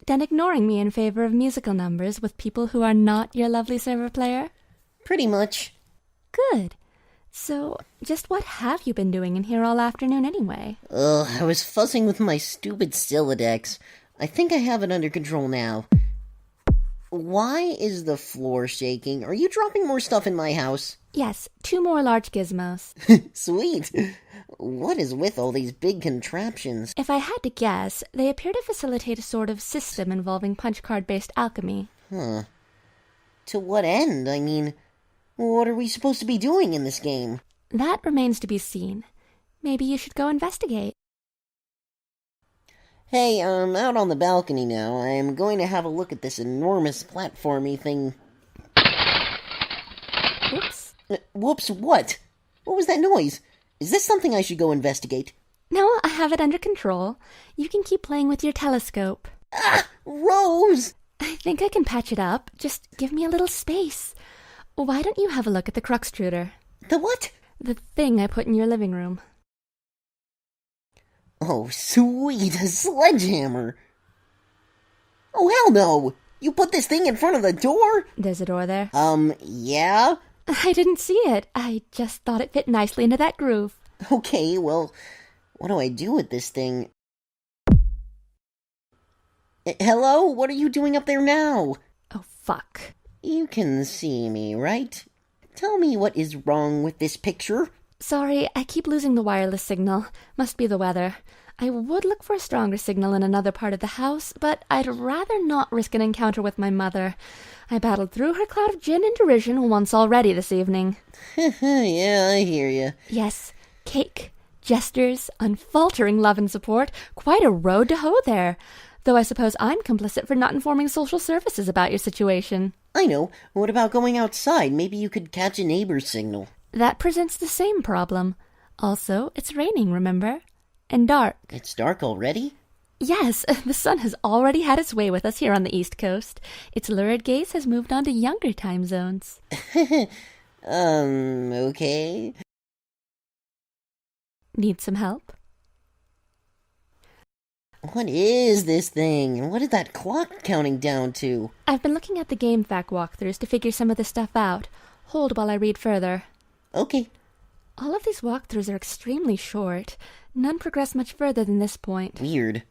Done ignoring me in favor of musical numbers with people who are not your lovely server player? Pretty much. Good. So, just what have you been doing in here all afternoon anyway? I was fussing with my stupid Silodex. I think I have it under control now. Why is the floor shaking? Are you dropping more stuff in my house? Yes, 2 more large gizmos. Sweet. What is with all these big contraptions? If I had to guess, they appear to facilitate a sort of system involving punch card-based alchemy. Huh. To what end? I mean, what are we supposed to be doing in this game? That remains to be seen. Maybe you should go investigate. Hey, I'm out on the balcony now. I am going to have a look at this enormous platformy thing. Oops. Whoops, what? What was that noise? Is this something I should go investigate? No, I have it under control. You can keep playing with your telescope. Ah! Rose! I think I can patch it up. Just give me a little space. Why don't you have a look at the Cruxtruder? The what? The thing I put in your living room. Oh, sweet, a sledgehammer. Oh, hell no! You put this thing in front of the door? There's a door there. Yeah? I didn't see it. I just thought it fit nicely into that groove. Okay, well, what do I do with this thing? Hello? What are you doing up there now? Oh, fuck. You can see me, right? Tell me what is wrong with this picture. Sorry, I keep losing the wireless signal. Must be the weather. I would look for a stronger signal in another part of the house, but I'd rather not risk an encounter with my mother. I battled through her cloud of gin and derision once already this evening. Yeah, I hear you. Yes, cake, gestures, unfaltering love and support. Quite a road to hoe there. Though I suppose I'm complicit for not informing social services about your situation. I know. What about going outside? Maybe you could catch a neighbor's signal. That presents the same problem. Also, it's raining, remember? And dark. It's dark already? Yes, the sun has already had its way with us here on the East Coast. Its lurid gaze has moved on to younger time zones. Okay. Need some help? What is this thing? And what is that clock counting down to? I've been looking at the GameFAQ walkthroughs to figure some of this stuff out. Hold while I read further. Okay. All of these walkthroughs are extremely short. None progress much further than this point. Weird.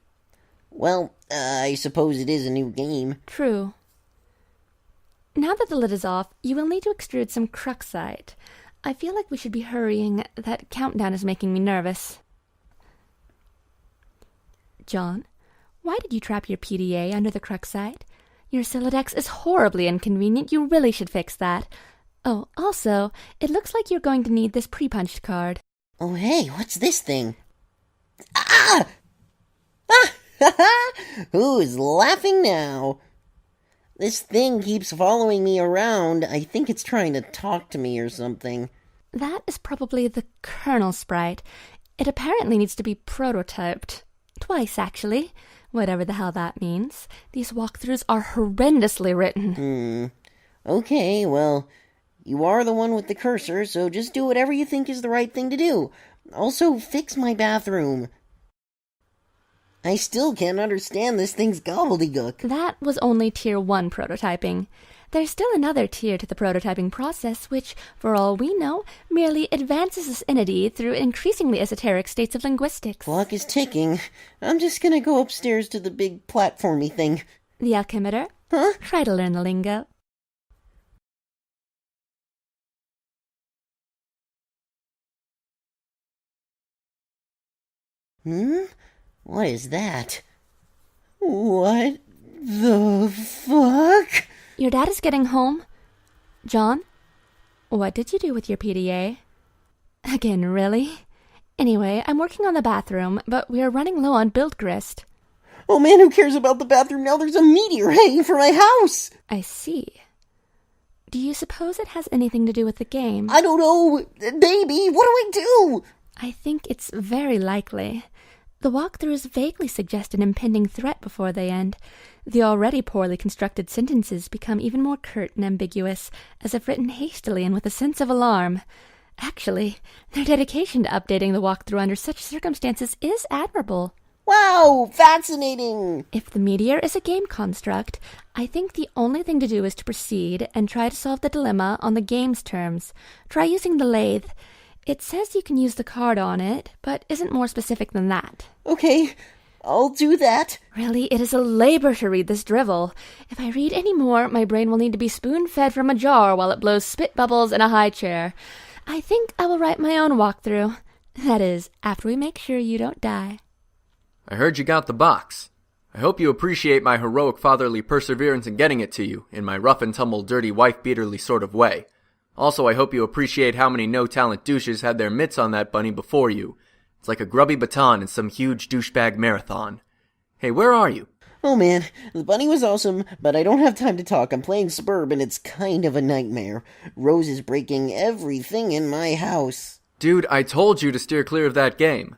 Well, I suppose it is a new game. True. Now that the lid is off, you will need to extrude some cruxite. I feel like we should be hurrying. That countdown is making me nervous. John, why did you trap your PDA under the cruxite? Your Silodex is horribly inconvenient. You really should fix that. Oh, also, it looks like you're going to need this pre-punched card. Oh, hey, what's this thing? Ah! Ah! Who's laughing now? This thing keeps following me around. I think it's trying to talk to me or something. That is probably the kernel sprite. It apparently needs to be prototyped. Twice, actually. Whatever the hell that means. These walkthroughs are horrendously written. Okay, well, you are the one with the cursor, so just do whatever you think is the right thing to do. Also, fix my bathroom. I still can't understand this thing's gobbledygook. That was only Tier 1 prototyping. There's still another tier to the prototyping process, which, for all we know, merely advances this entity through increasingly esoteric states of linguistics. Clock is ticking. I'm just gonna go upstairs to the big platformy thing. The alchemitter? Huh? Try to learn the lingo. What is that? What the fuck? Your dad is getting home. John, what did you do with your PDA? Again, really? Anyway, I'm working on the bathroom, but we are running low on build grist. Oh man, who cares about the bathroom now? There's a meteor hanging from my house! I see. Do you suppose it has anything to do with the game? I don't know. Baby, what do I do? I think it's very likely. The walkthroughs vaguely suggest an impending threat before they end. The already poorly constructed sentences become even more curt and ambiguous, as if written hastily and with a sense of alarm. Actually, their dedication to updating the walkthrough under such circumstances is admirable. Wow, fascinating! If the meteor is a game construct, I think the only thing to do is to proceed and try to solve the dilemma on the game's terms. Try using the lathe. It says you can use the card on it, but isn't more specific than that. Okay, I'll do that. Really, it is a labor to read this drivel. If I read any more, my brain will need to be spoon-fed from a jar while it blows spit bubbles in a high chair. I think I will write my own walkthrough. That is, after we make sure you don't die. I heard you got the box. I hope you appreciate my heroic fatherly perseverance in getting it to you, in my rough-and-tumble, dirty, wife-beaterly sort of way. Also, I hope you appreciate how many no-talent douches had their mitts on that bunny before you. It's like a grubby baton in some huge douchebag marathon. Hey, where are you? Oh man, the bunny was awesome, but I don't have time to talk. I'm playing Sburb and it's kind of a nightmare. Rose is breaking everything in my house. Dude, I told you to steer clear of that game.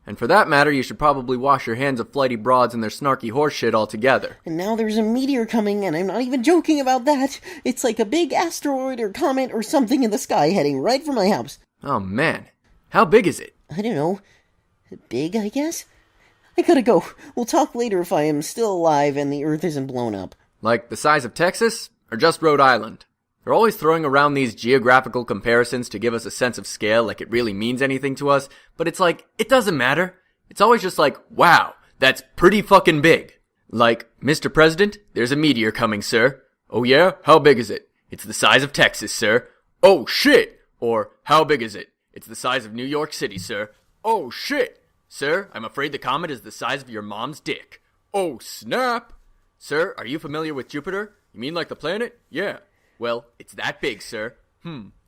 And for that matter, you should probably wash your hands of flighty broads and their snarky horseshit altogether. And now there's a meteor coming, and I'm not even joking about that. It's like a big asteroid or comet or something in the sky heading right for my house. Oh man, how big is it? I don't know. Big, I guess? I gotta go. We'll talk later if I am still alive and the Earth isn't blown up. Like the size of Texas? Or just Rhode Island? They're always throwing around these geographical comparisons to give us a sense of scale like it really means anything to us, but it's like, it doesn't matter. It's always just like, wow, that's pretty fucking big. Like, Mr. President, there's a meteor coming, sir. Oh yeah? How big is it? It's the size of Texas, sir. Oh shit! Or, how big is it? It's the size of New York City, sir. Oh shit! Sir, I'm afraid the comet is the size of your mom's dick. Oh snap! Sir, are you familiar with Jupiter? You mean like the planet? Yeah. Well, it's that big, sir.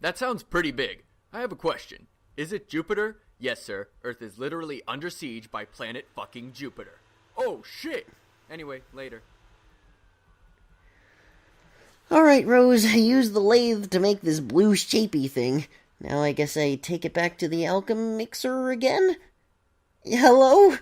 That sounds pretty big. I have a question. Is it Jupiter? Yes, sir. Earth is literally under siege by planet fucking Jupiter. Oh, shit! Anyway, later. Alright, Rose, I used the lathe to make this blue shapey thing. Now I guess I take it back to the alchemixer again? Hello?